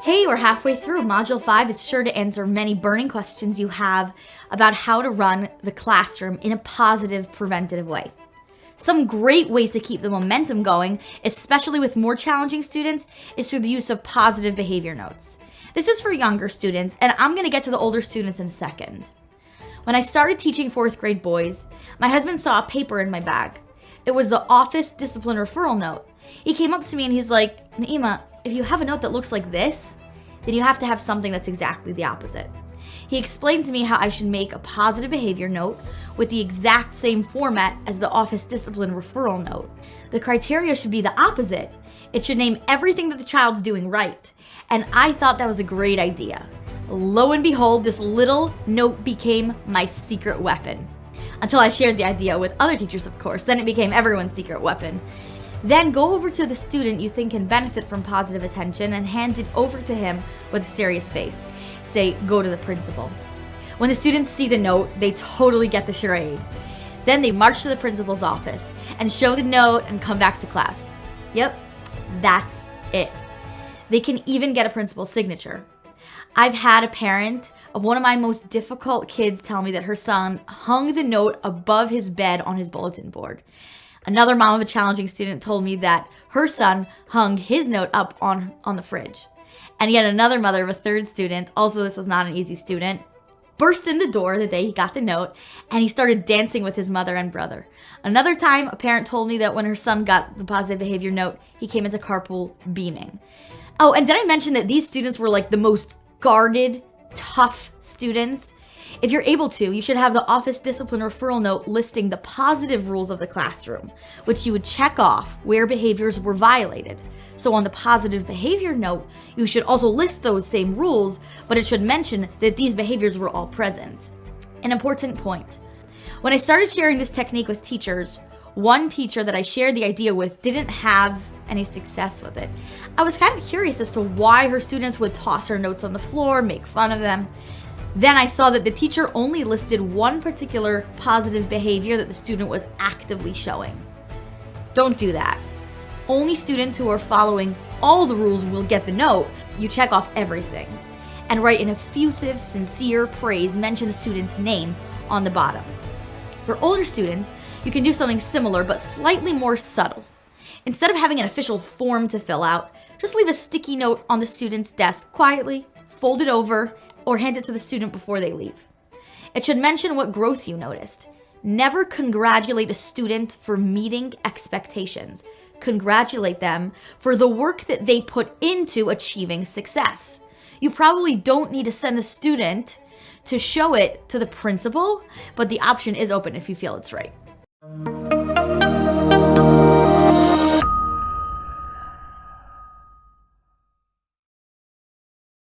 Hey, we're halfway through. Module 5 is sure to answer many burning questions you have about how to run the classroom in a positive, preventative way. Some great ways to keep the momentum going, especially with more challenging students, is through the use of positive behavior notes. This is for younger students, and I'm going to get to the older students in a second. When I started teaching 4th grade boys, my husband saw a paper in my bag. It was the office discipline referral note. He came up to me and he's like, Naima, if you have a note that looks like this, then you have to have something that's exactly the opposite. He explained to me how I should make a positive behavior note with the exact same format as the office discipline referral note. The criteria should be the opposite. It should name everything that the child's doing right. And I thought that was a great idea. Lo and behold, this little note became my secret weapon. Until I shared the idea with other teachers, of course. Then it became everyone's secret weapon. Then go over to the student you think can benefit from positive attention and hand it over to him with a serious face. Say, go to the principal. When the students see the note, they totally get the charade. Then they march to the principal's office and show the note and come back to class. Yep, that's it. They can even get a principal's signature. I've had a parent of one of my most difficult kids tell me that her son hung the note above his bed on his bulletin board. Another mom of a challenging student told me that her son hung his note up on the fridge. And yet another mother of a 3rd student, also this was not an easy student, burst in the door the day he got the note and he started dancing with his mother and brother. Another time, a parent told me that when her son got the positive behavior note, he came into carpool beaming. Oh, and did I mention that these students were like the most guarded, tough students? If you're able to, you should have the office discipline referral note listing the positive rules of the classroom, which you would check off where behaviors were violated. So on the positive behavior note, you should also list those same rules, but it should mention that these behaviors were all present. An important point. When I started sharing this technique with teachers, one teacher that I shared the idea with didn't have any success with it. I was kind of curious as to why her students would toss her notes on the floor, make fun of them. Then I saw that the teacher only listed one particular positive behavior that the student was actively showing. Don't do that. Only students who are following all the rules will get the note. You check off everything. And write an effusive, sincere praise, mention the student's name on the bottom. For older students, you can do something similar but slightly more subtle. Instead of having an official form to fill out, just leave a sticky note on the student's desk quietly, fold it over, or hand it to the student before they leave. It should mention what growth you noticed. Never congratulate a student for meeting expectations. Congratulate them for the work that they put into achieving success. You probably don't need to send the student to show it to the principal, but the option is open if you feel it's right.